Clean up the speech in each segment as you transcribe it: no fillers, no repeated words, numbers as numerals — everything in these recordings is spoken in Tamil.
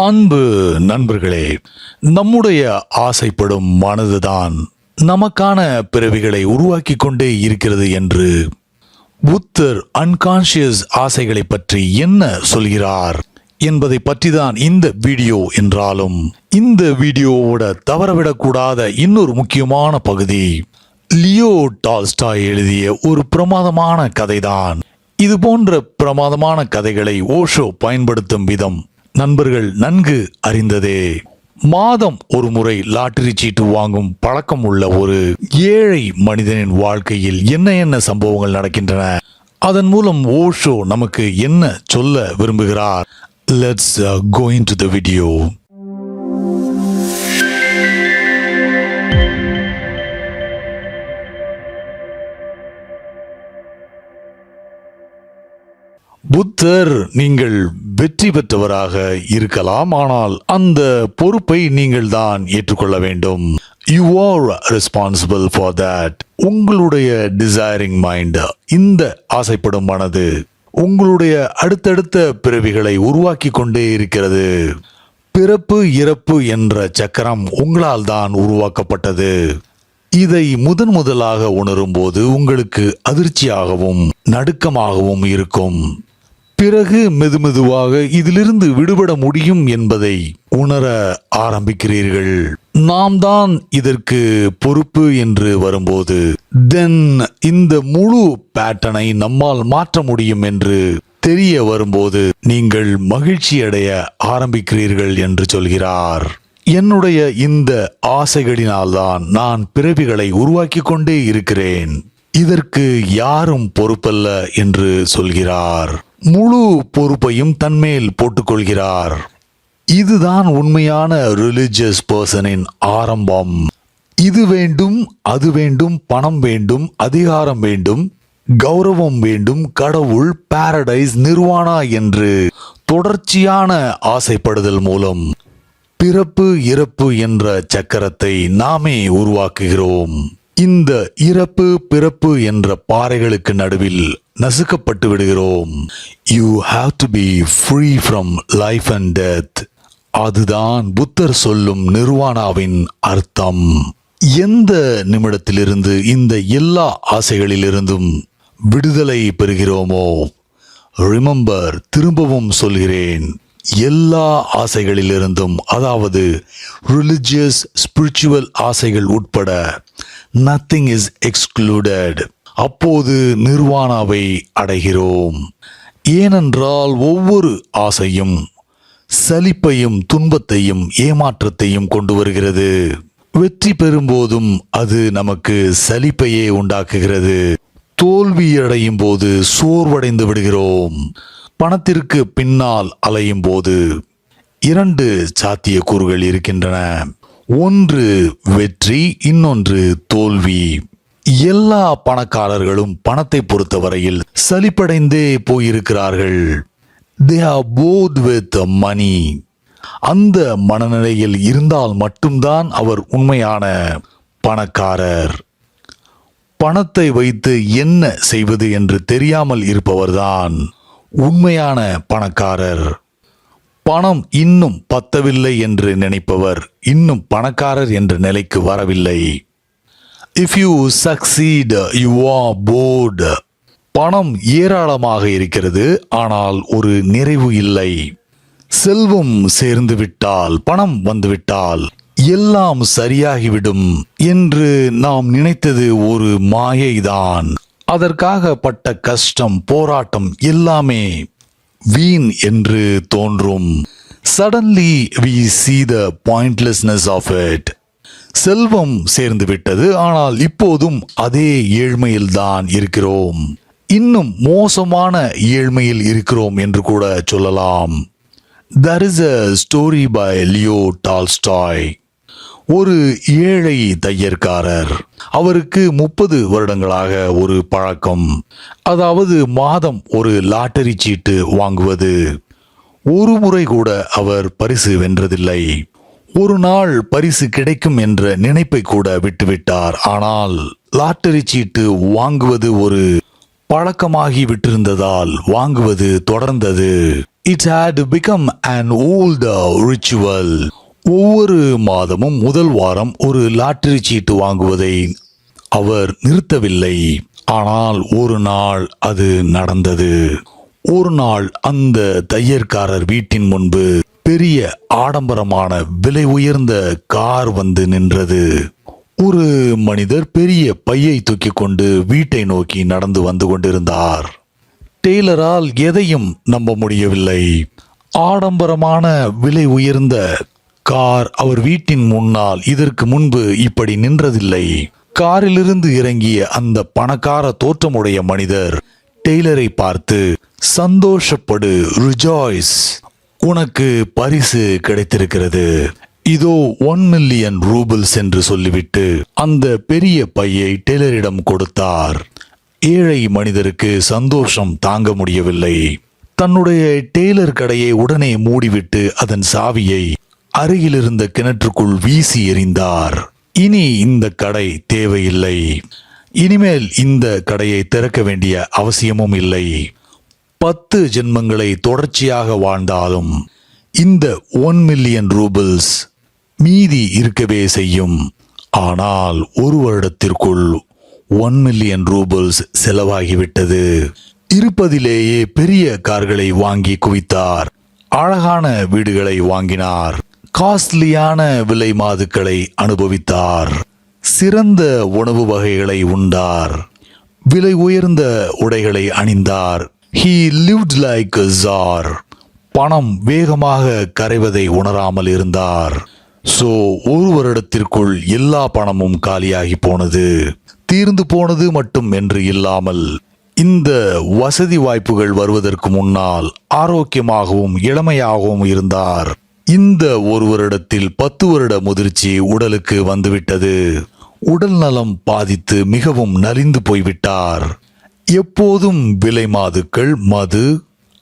அன்பு நண்பர்களே, நம்முடைய ஆசைப்படும் மனதுதான் நமக்கான பிறவிகளை உருவாக்கி கொண்டே இருக்கிறது என்று புத்தர் அன்கான்ஷியஸ் ஆசைகளை பற்றி என்ன சொல்கிறார் என்பதை பற்றிதான் இந்த வீடியோ. என்றாலும் இந்த வீடியோவோட தவறவிடக்கூடாத இன்னொரு முக்கியமான பகுதி லியோ டால்ஸ்டாய் எழுதிய ஒரு பிரமாதமான கதைதான். இது போன்ற பிரமாதமான கதைகளை ஓஷோ பயன்படுத்தும் விதம் நண்பர்கள் நன்கு அறிந்ததே. மாதம் ஒரு முறை லாட்டரி சீட்டு வாங்கும் பழக்கம் உள்ள ஒரு ஏழை மனிதனின் வாழ்க்கையில் என்ன என்ன சம்பவங்கள் நடக்கின்றன, அதன் மூலம் ஓஷோ நமக்கு என்ன சொல்ல விரும்புகிறார்? Let's go into the video. புத்தர், நீங்கள் வெற்றி பெற்றவராக இருக்கலாம், ஆனால் அந்த பொறுப்பை நீங்கள் தான் ஏற்றுக்கொள்ள வேண்டும். You are responsible for that. உங்களுடைய டிசைரிங் மைண்ட், இந்த ஆசைப்படும் மனது உங்களுடைய அடுத்தடுத்த பிறவிகளை உருவாக்கி கொண்டே இருக்கிறது. பிறப்பு இறப்பு என்ற சக்கரம் உங்களால் தான் உருவாக்கப்பட்டது. இதை முதலாக உணரும் போது உங்களுக்கு அதிர்ச்சியாகவும் நடுக்கமாகவும் இருக்கும். பிறகு மெதுவாக இதிலிருந்து விடுபட முடியும் என்பதை உணர ஆரம்பிக்கிறீர்கள். நாம் தான் இதற்கு பொறுப்பு என்று வரும்போது, தென் இந்த முழு பேட்டர்னை நம்மால் மாற்ற முடியும் என்று தெரிய வரும்போது நீங்கள் மகிழ்ச்சி அடைய ஆரம்பிக்கிறீர்கள் என்று சொல்கிறார். என்னுடைய இந்த ஆசைகளினால்தான் நான் பிறவிகளை உருவாக்கி கொண்டே இருக்கிறேன். இதற்கு யாரும் பொறுப்பல்ல என்று சொல்கிறார். முழு பொறுப்பையும் தன்மேல் போட்டுக்கொள்கிறார். இதுதான் உண்மையான ரிலிஜியஸ் பர்சனின் ஆரம்பம். இது வேண்டும், அது வேண்டும், பணம் வேண்டும், அதிகாரம் வேண்டும், கௌரவம் வேண்டும், கடவுள், பாரடைஸ், நிர்வாணா என்று தொடர்ச்சியான ஆசைப்படுதல் மூலம் பிறப்பு இறப்பு என்ற சக்கரத்தை நாமே உருவாக்குகிறோம். இந்த இறப்பு பிறப்பு என்ற பாறைகளுக்கு நடுவில் நசுக்கப்பட்டு விடுகிறோம். You have to be free from life and death. அதுதான் புத்தர் சொல்லும் நிர்வாணாவின் அர்த்தம். எந்த நிமிடத்திலிருந்து இந்த எல்லா ஆசைகளிலிருந்தும் விடுதலை பெறுகிறோமோ, ரிமெம்பர், திரும்பவும் சொல்கிறேன், எல்லா ஆசைகளிலிருந்தும், அதாவது ரிலிஜியஸ் ஸ்பிரிச்சுவல் ஆசைகள் உட்பட, nothing is excluded. அப்போது நிர்வாணாவை அடைகிறோம். ஏனென்றால் ஒவ்வொரு ஆசையும் சலிப்பையும் துன்பத்தையும் ஏமாற்றத்தையும் கொண்டு வருகிறது. வெற்றி பெறும்போதும் அது நமக்கு சலிப்பையே உண்டாக்குகிறது. தோல்வியடையும் போது சோர்வடைந்து விடுகிறோம். பணத்திற்கு பின்னால் அலையும் போது இரண்டு சாத்தியக்கூறுகள் இருக்கின்றன. ஒன்று வெற்றி, இன்னொன்று தோல்வி. எல்லா பணக்காரர்களும் பணத்தை பொறுத்தவரையில் சலிப்படைந்தே போயிருக்கிறார்கள். They are bored with money. அந்த மனநிலையில் இருந்தால் மட்டும்தான் அவர் உண்மையான பணக்காரர். பணத்தை வைத்து என்ன செய்வது என்று தெரியாமல் இருப்பவர்தான் உண்மையான பணக்காரர். பணம் இன்னும் பத்தவில்லை என்று நினைப்பவர் இன்னும் பணக்காரர் என்ற நிலைக்கு வரவில்லை. If you succeed, you are bored. பணம் ஏராளமாக இருக்கிறது, ஆனால் ஒரு நிறைவு இல்லை. செல்வம் சேர்ந்து விட்டால், பணம் வந்துவிட்டால் எல்லாம் சரியாகிவிடும் என்று நாம் நினைத்தது ஒரு மாயைதான். அதற்காக பட்ட கஷ்டம், போராட்டம் எல்லாமே வீண் என்று தோன்றும். Suddenly we see the pointlessness of it. செல்வம் சேர்ந்து விட்டது, ஆனால் இப்போதும் அதே ஏழ்மையில்தான் இருக்கிறோம். இன்னும் மோசமான ஏழ்மையில் இருக்கிறோம் என்று கூட சொல்லலாம். There is a story by Leo Tolstoy. ஒரு ஏழை தையற்காரர். அவருக்கு 30 வருடங்களாக ஒரு பழக்கம், அதாவது மாதம் ஒரு லாட்டரி சீட்டு வாங்குவது. ஒரு முறை கூட அவர் பரிசு வென்றதில்லை. ஒரு நாள் பரிசு கிடைக்கும் என்ற நினைப்பை கூட விட்டுவிட்டார். ஆனால் லாட்டரி சீட்டு வாங்குவது ஒரு பழக்கமாகி விட்டிருந்ததால் வாங்குவது தொடர்ந்தது. It had become an old ritual. ஒவ்வொரு மாதமும் முதல் வாரம் ஒரு லாட்டரி சீட்டு வாங்குவதை அவர் நிறுத்தவில்லை. ஆனால் ஒரு நாள் அது நடந்தது. ஒரு நாள் அந்த தையற்காரர் வீட்டின் முன்பு பெரிய ஆடம்பரமான விலை உயர்ந்த கார் வந்து நின்றது. ஒரு மனிதர் பெரிய பையை தூக்கி கொண்டு வீட்டை நோக்கி நடந்து வந்து கொண்டிருந்தார். டெய்லரால் எதையும் நம்ப முடியவில்லை. ஆடம்பரமான விலை உயர்ந்த கார் அவர் வீட்டின் முன்னால் இதற்கு முன்பு இப்படி நின்றதில்லை. காரிலிருந்து இறங்கிய அந்த பணக்கார தோற்றமுடைய மனிதர் டெய்லரை பார்த்து, சந்தோஷப்படு, ரிஜாய்ஸ், உனக்கு பரிசு கிடைத்திருக்கிறது, இதோ 1 மில்லியன் ரூபிள்ஸ் என்று சொல்லிவிட்டு அந்த பெரிய பையை டெய்லரிடம் கொடுத்தார். ஏழை மனிதருக்கு சந்தோஷம் தாங்க முடியவில்லை. தன்னுடைய டெய்லர் கடையை உடனே மூடிவிட்டு அதன் சாவியை அருகிலிருந்த கிணற்றுக்குள் வீசி எறிந்தார். இனி இந்த கடை தேவையில்லை. இனிமேல் இந்த கடையை திறக்க வேண்டிய அவசியமும் இல்லை. 10 ஜென்மங்களை தொடர்ச்சியாக வாழ்ந்தாலும் இந்த 1 மில்லியன் ரூபிள்ஸ் மீதி இருக்கவே செய்யும். ஆனால் ஒரு வருடத்திற்குள் 1 மில்லியன் ரூபிள்ஸ் செலவாகிவிட்டது. இருப்பதிலேயே பெரிய கார்களை வாங்கி குவித்தார். அழகான வீடுகளை வாங்கினார். காஸ்ட்லியான விலை மாதுக்களை அனுபவித்தார். சிறந்த உணவு வகைகளை உண்டார். விலை உயர்ந்த உடைகளை அணிந்தார். He lived like a czar. பணம் வேகமாக கரைவதை உணராமல் இருந்தார். ஒரு வருடத்திற்குள் எல்லா பணமும் காலியாகி போனது. தீர்ந்து போனது மட்டும் என்று இல்லாமல் இந்த வசதி வாய்ப்புகள் வருவதற்கு முன்னால் ஆரோக்கியமாகவும் இளமையாகவும் இருந்தார். இந்த ஒரு வருடத்தில் 10 வருட முதிர்ச்சி உடலுக்கு வந்துவிட்டது. உடல் நலம் பாதித்து மிகவும் நலிந்து போய்விட்டார். எப்போதும் விலை மாதுக்கள், மது,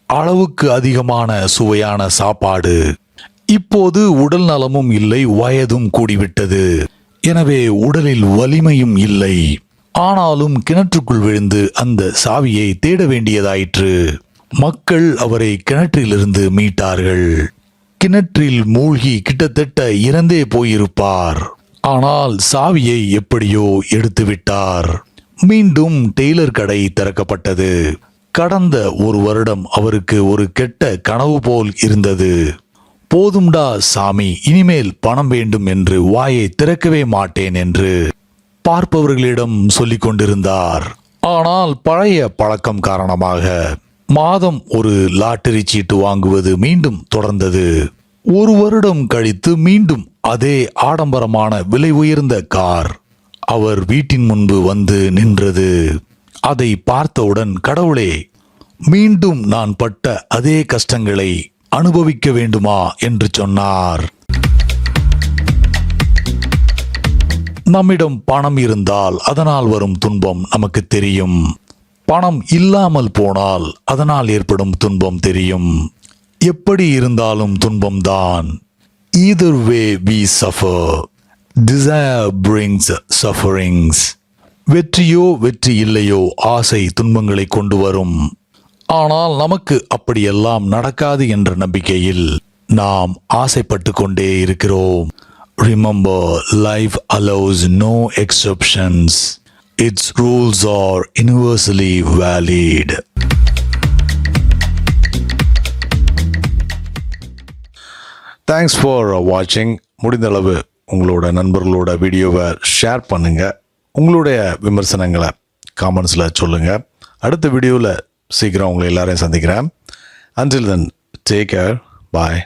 அளவுக்கு அதிகமான சுவையான சாப்பாடு. இப்போது உடல் நலமும் இல்லை, வயதும் கூடிவிட்டது. எனவே உடலில் வலிமையும் இல்லை. ஆனாலும் கிணற்றுக்குள் விழுந்து அந்த சாவியை தேட வேண்டியதாயிற்று. மக்கள் அவரை கிணற்றிலிருந்து மீட்டார்கள். கிணற்றில் மூழ்கி கிட்டத்தட்ட இறந்தே போயிருப்பார். ஆனால் சாவியை எப்படியோ எடுத்துவிட்டார். மீண்டும் டெய்லர் கடை திறக்கப்பட்டது. கடந்த ஒரு வருடம் அவருக்கு ஒரு கெட்ட கனவு போல் இருந்தது. போதும்டா சாமி, இனிமேல் பணம் வேண்டும் என்று வாயை திறக்கவே மாட்டேன் என்று பார்ப்பவர்களிடம் சொல்லிக் கொண்டிருந்தார். ஆனால் பழைய பழக்கம் காரணமாக மாதம் ஒரு லாட்டரி சீட்டு வாங்குவது மீண்டும் தொடர்ந்தது. ஒரு வருடம் கழித்து மீண்டும் அதே ஆடம்பரமான விலை உயர்ந்த கார் அவர் வீட்டின் முன்பு வந்து நின்றது. அதை பார்த்தவுடன், கடவுளே, மீண்டும் நான் பட்ட அதே கஷ்டங்களை அனுபவிக்க வேண்டுமா என்று சொன்னார். நம்மிடம் பணம் இருந்தால் அதனால் வரும் துன்பம் நமக்கு தெரியும். பணம் இல்லாமல் போனால் அதனால் ஏற்படும் துன்பம் தெரியும். எப்படி இருந்தாலும் துன்பம்தான். Either way we suffer. Desire brings sufferings. வெற்றியோ வெற்றி இல்லையோ ஆசை துன்பங்களை கொண்டு வரும். ஆனால் நமக்கு அப்படியெல்லாம் நடக்காது என்ற நம்பிக்கையில் நாம் ஆசைப்பட்டு கொண்டே இருக்கிறோம். Remember, life allows no exceptions. Its rules are universally valid. Thanks for watching. முடிந்தளவு உங்களோட நண்பர்களோட வீடியோவை ஷேர் பண்ணுங்க. உங்களுடைய விமர்சனங்களை காமெண்ட்ஸில் சொல்லுங்க. அடுத்த வீடியோவில் சீக்கிரம் உங்களை எல்லாரையும் சந்திக்கிறேன். Until then, take care. Bye.